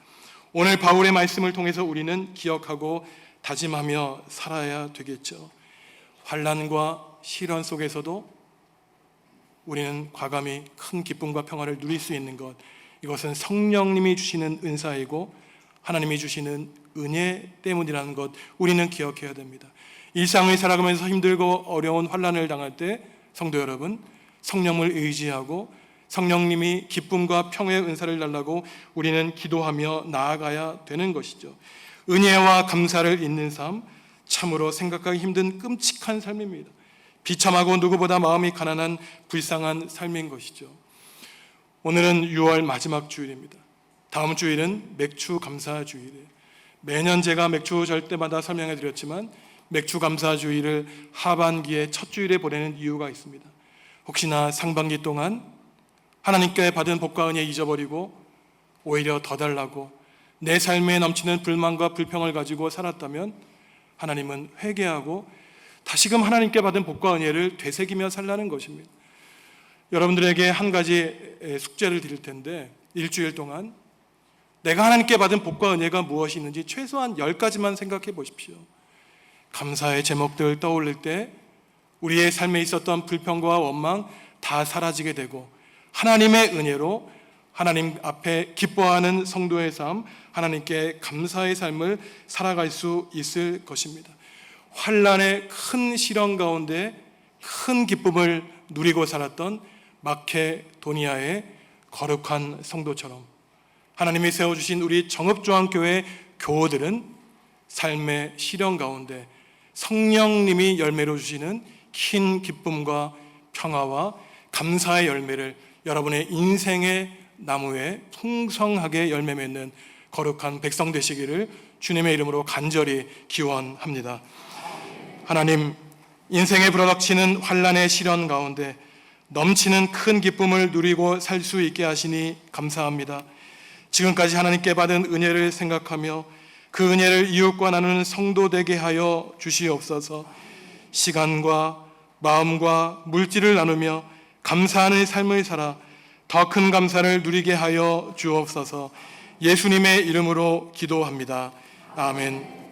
[SPEAKER 1] 오늘 바울의 말씀을 통해서 우리는 기억하고 다짐하며 살아야 되겠죠. 환난과 시련 속에서도 우리는 과감히 큰 기쁨과 평화를 누릴 수 있는 것, 이것은 성령님이 주시는 은사이고 하나님이 주시는 은혜 때문이라는 것, 우리는 기억해야 됩니다. 일상을 살아가면서 힘들고 어려운 환난을 당할 때 성도 여러분, 성령을 의지하고 성령님이 기쁨과 평화의 은사를 달라고 우리는 기도하며 나아가야 되는 것이죠. 은혜와 감사를 잇는 삶, 참으로 생각하기 힘든 끔찍한 삶입니다. 비참하고 누구보다 마음이 가난한 불쌍한 삶인 것이죠. 오늘은 6월 마지막 주일입니다. 다음 주일은 맥주 감사 주일이에요. 매년 제가 맥주 절 때마다 설명해 드렸지만 맥주 감사 주일을 하반기의 첫 주일에 보내는 이유가 있습니다. 혹시나 상반기 동안 하나님께 받은 복과 은혜 잊어버리고 오히려 더 달라고 내 삶에 넘치는 불만과 불평을 가지고 살았다면 하나님은 회개하고 다시금 하나님께 받은 복과 은혜를 되새기며 살라는 것입니다. 여러분들에게 한 가지 숙제를 드릴 텐데 일주일 동안 내가 하나님께 받은 복과 은혜가 무엇이 있는지 최소한 10가지만 생각해 보십시오. 감사의 제목들 떠올릴 때 우리의 삶에 있었던 불평과 원망 다 사라지게 되고 하나님의 은혜로 하나님 앞에 기뻐하는 성도의 삶, 하나님께 감사의 삶을 살아갈 수 있을 것입니다. 환난의 큰 시련 가운데 큰 기쁨을 누리고 살았던 마케도니아의 거룩한 성도처럼 하나님이 세워주신 우리 정읍중앙교회 교우들은 삶의 시련 가운데 성령님이 열매로 주시는 긴 기쁨과 평화와 감사의 열매를 여러분의 인생의 나무에 풍성하게 열매 맺는 거룩한 백성 되시기를 주님의 이름으로 간절히 기원합니다. 하나님, 인생에 불어닥치는 환난의 시련 가운데 넘치는 큰 기쁨을 누리고 살 수 있게 하시니 감사합니다. 지금까지 하나님께 받은 은혜를 생각하며 그 은혜를 이웃과 나누는 성도 되게 하여 주시옵소서. 시간과 마음과 물질을 나누며 감사하는 삶을 살아 더 큰 감사를 누리게 하여 주옵소서. 예수님의 이름으로 기도합니다. 아멘.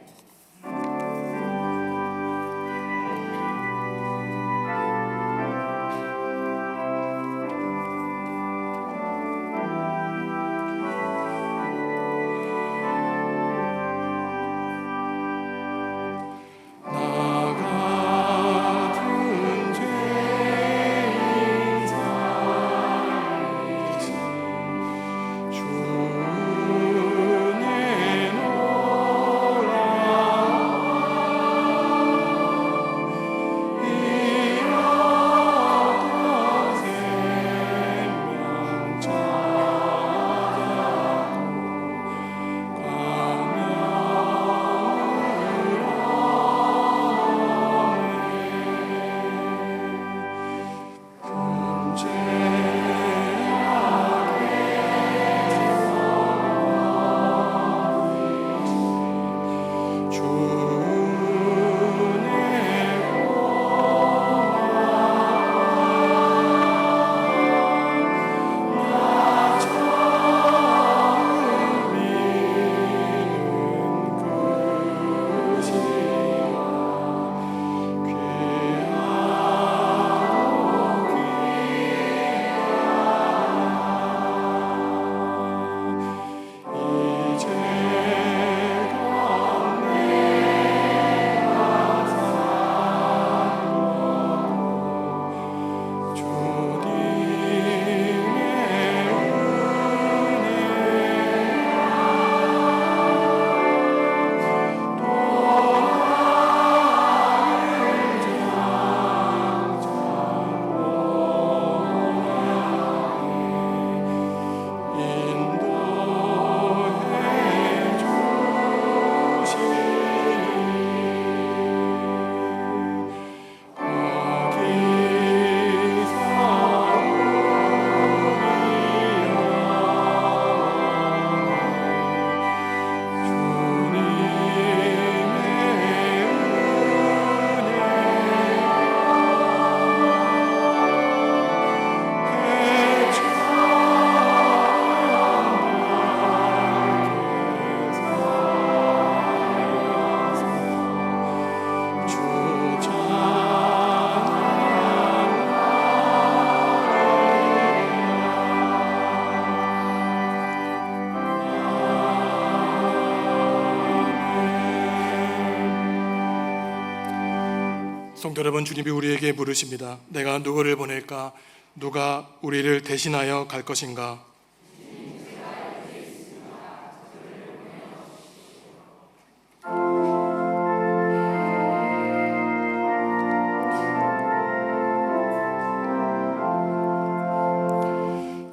[SPEAKER 1] 성도 여러분, 주님이 우리에게 물으십니다. 내가 누구를 보낼까? 누가 우리를 대신하여 갈 것인가?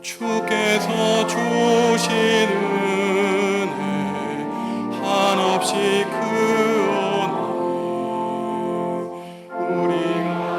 [SPEAKER 1] 주께서 주시는 은혜 한없이 크오니 우리가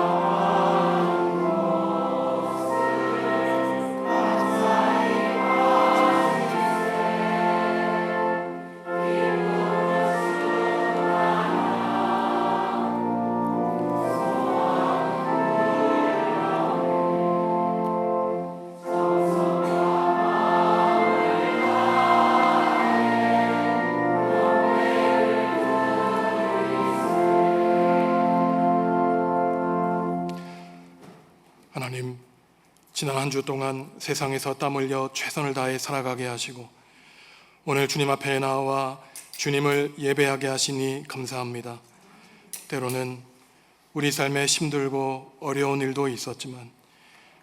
[SPEAKER 1] 하나님, 지난 한 주 동안 세상에서 땀 흘려 최선을 다해 살아가게 하시고 오늘 주님 앞에 나와 주님을 예배하게 하시니 감사합니다. 때로는 우리 삶에 힘들고 어려운 일도 있었지만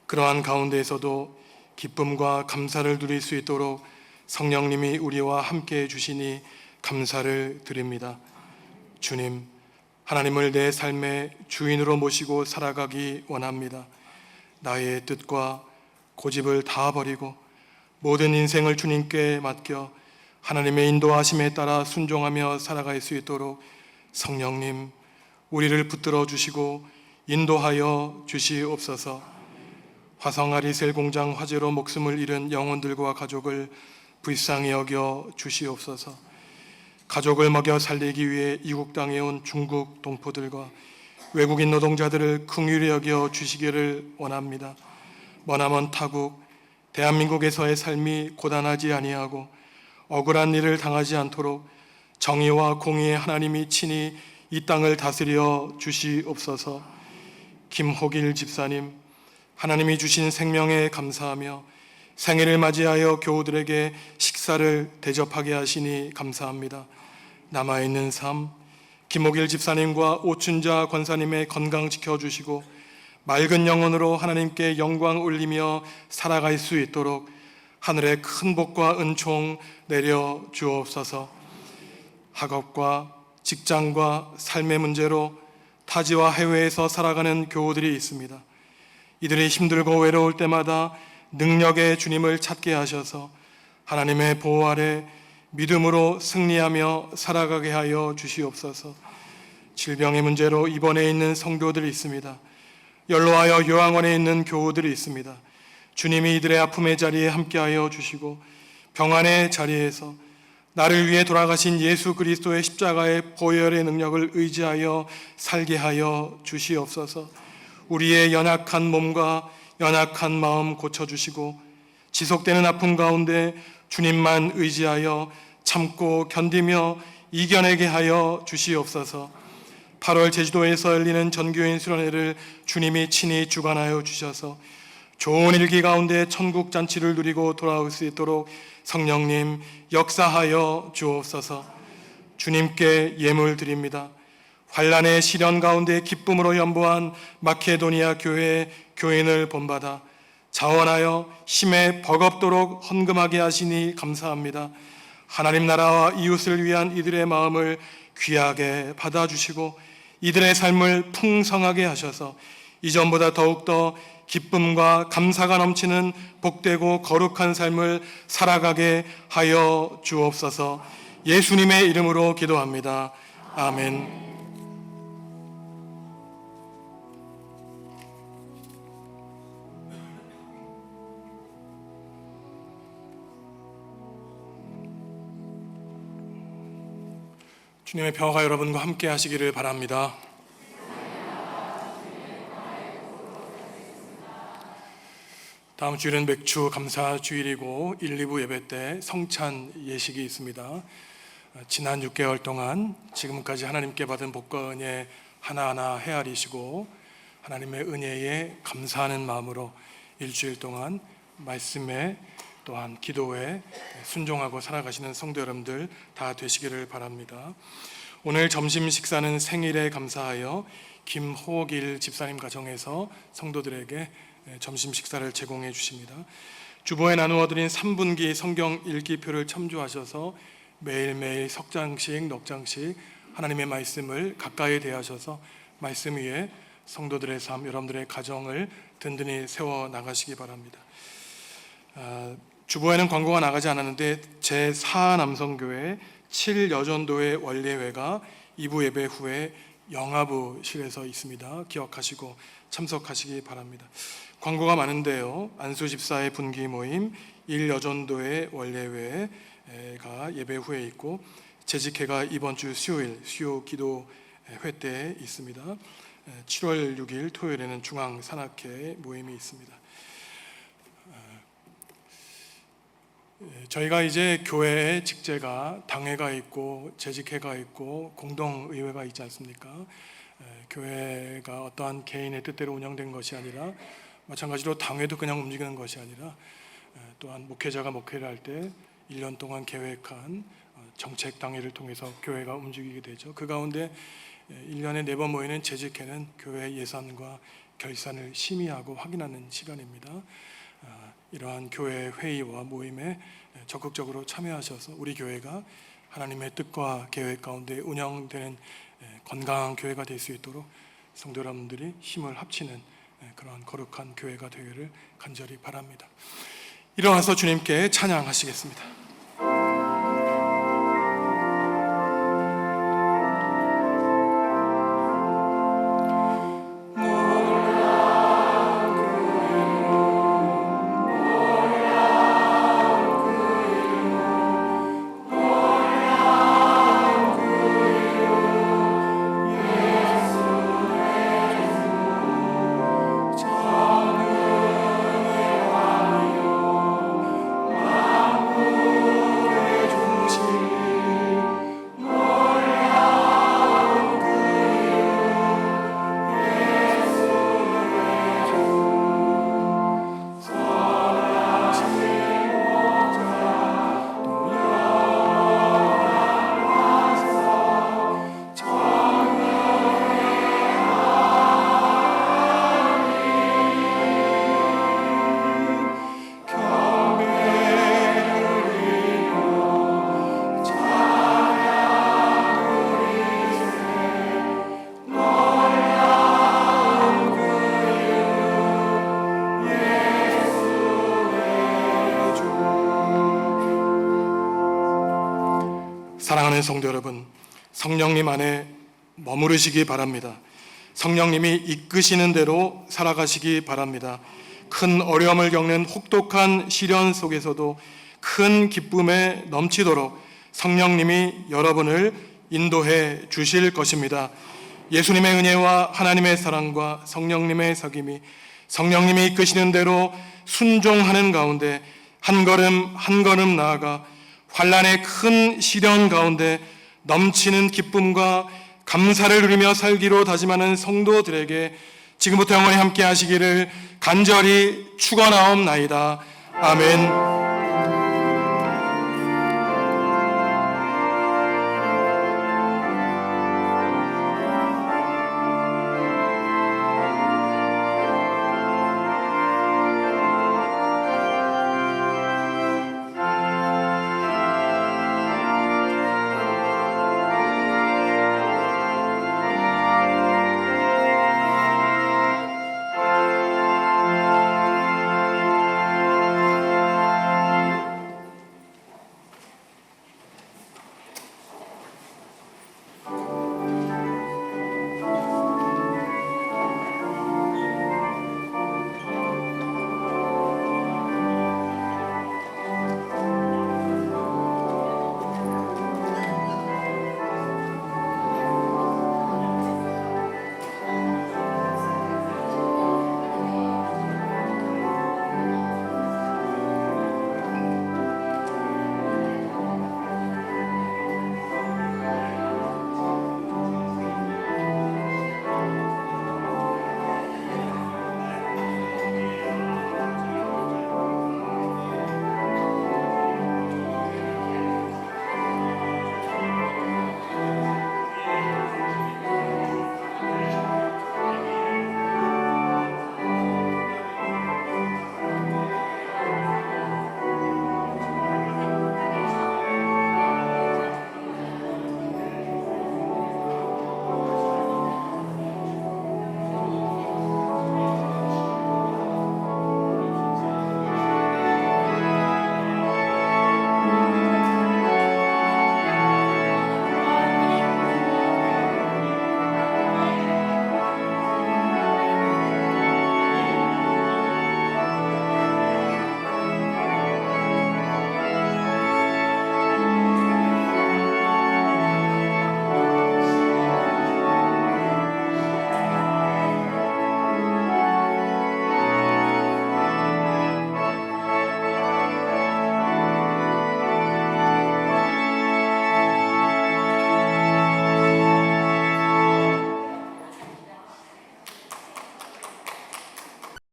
[SPEAKER 1] 그러한 가운데에서도 기쁨과 감사를 누릴 수 있도록 성령님이 우리와 함께 해주시니 감사를 드립니다. 주님, 하나님을 내 삶의 주인으로 모시고 살아가기 원합니다. 나의 뜻과 고집을 다 버리고 모든 인생을 주님께 맡겨 하나님의 인도하심에 따라 순종하며 살아갈 수 있도록 성령님, 우리를 붙들어 주시고 인도하여 주시옵소서. 화성 아리셀 공장 화재로 목숨을 잃은 영혼들과 가족을 불쌍히 여겨 주시옵소서. 가족을 먹여 살리기 위해 이국 땅에 온 중국 동포들과 외국인 노동자들을 긍휼히 여겨 주시기를 원합니다. 머나먼 타국 대한민국에서의 삶이 고단하지 아니하고 억울한 일을 당하지 않도록 정의와 공의의 하나님이 친히 이 땅을 다스려 주시옵소서. 김호길 집사님, 하나님이 주신 생명에 감사하며 생일을 맞이하여 교우들에게 식사를 대접하게 하시니 감사합니다. 남아있는 삶, 김옥일 집사님과 오춘자 권사님의 건강 지켜주시고 맑은 영혼으로 하나님께 영광 올리며 살아갈 수 있도록 하늘의 큰 복과 은총 내려 주옵소서. 학업과 직장과 삶의 문제로 타지와 해외에서 살아가는 교우들이 있습니다. 이들이 힘들고 외로울 때마다 능력의 주님을 찾게 하셔서 하나님의 보호 아래 믿음으로 승리하며 살아가게 하여 주시옵소서. 질병의 문제로 입원해 있는 성도들이 있습니다. 연로하여 요양원에 있는 교우들이 있습니다. 주님이 이들의 아픔의 자리에 함께하여 주시고 병환의 자리에서 나를 위해 돌아가신 예수 그리스도의 십자가의 보혈의 능력을 의지하여 살게 하여 주시옵소서. 우리의 연약한 몸과 연약한 마음 고쳐주시고 지속되는 아픔 가운데 주님만 의지하여 참고 견디며 이겨내게 하여 주시옵소서. 8월 제주도에서 열리는 전교인 수련회를 주님이 친히 주관하여 주셔서 좋은 일기 가운데 천국 잔치를 누리고 돌아올 수 있도록 성령님 역사하여 주옵소서. 주님께 예물 드립니다. 환난의 시련 가운데 기쁨으로 연보한 마케도니아 교회의 교인을 본받아 자원하여 힘에 버겁도록 헌금하게 하시니 감사합니다. 하나님 나라와 이웃을 위한 이들의 마음을 귀하게 받아주시고 이들의 삶을 풍성하게 하셔서 이전보다 더욱더 기쁨과 감사가 넘치는 복되고 거룩한 삶을 살아가게 하여 주옵소서. 예수님의 이름으로 기도합니다. 아멘. 주님의 평화가 여러분과 함께 하시기를 바랍니다. 다음 주일은 맥주 감사 주일이고 1, 2부 예배 때 성찬 예식이 있습니다. 지난 6개월 동안 지금까지 하나님께 받은 복과 은혜 하나하나 헤아리시고 하나님의 은혜에 감사하는 마음으로 일주일 동안 말씀에 또한 기도에 순종하고 살아가시는 성도 여러분들 다 되시기를 바랍니다. 오늘 점심 식사는 생일에 감사하여 김호길 집사님 가정에서 성도들에게 점심 식사를 제공해 주십니다. 주보에 나누어 드린 3분기 성경 읽기표를 참조하셔서 매일매일 석 장씩 넉 장씩 하나님의 말씀을 가까이 대하셔서 말씀 위에 성도들의 삶, 여러분들의 가정을 든든히 세워 나가시기 바랍니다. 주보에는 광고가 나가지 않았는데 제4남성교회 7여전도회 원례회가 2부 예배 후에 영하부실에서 있습니다. 기억하시고 참석하시기 바랍니다. 광고가 많은데요. 안수 집사의 분기 모임 1여전도회 원례회가 예배 후에 있고 재직회가 이번 주 수요일 수요 기도회 때 있습니다. 7월 6일 토요일에는 중앙산악회 모임이 있습니다. 저희가 이제 교회의 직제가 당회가 있고 재직회가 있고 공동의회가 있지 않습니까? 교회가 어떠한 개인의 뜻대로 운영된 것이 아니라 마찬가지로 당회도 그냥 움직이는 것이 아니라 또한 목회자가 목회를 할 때 1년 동안 계획한 정책 당회를 통해서 교회가 움직이게 되죠. 그 가운데 1년에 4번 모이는 재직회는 교회 예산과 결산을 심의하고 확인하는 시간입니다. 이러한 교회 회의와 모임에 적극적으로 참여하셔서 우리 교회가 하나님의 뜻과 계획 가운데 운영되는 건강한 교회가 될 수 있도록 성도 여러분들이 힘을 합치는 그러한 거룩한 교회가 되기를 간절히 바랍니다. 일어나서 주님께 찬양하시겠습니다. 사랑하는 성도 여러분, 성령님 안에 머무르시기 바랍니다. 성령님이 이끄시는 대로 살아가시기 바랍니다. 큰 어려움을 겪는 혹독한 시련 속에서도 큰 기쁨에 넘치도록 성령님이 여러분을 인도해 주실 것입니다. 예수님의 은혜와 하나님의 사랑과 성령님의 사귐이 성령님이 이끄시는 대로 순종하는 가운데 한 걸음 한 걸음 나아가 환난의 큰 시련 가운데 넘치는 기쁨과 감사를 누리며 살기로 다짐하는 성도들에게 지금부터 영원히 함께 하시기를 간절히 축원하옵나이다. 아멘.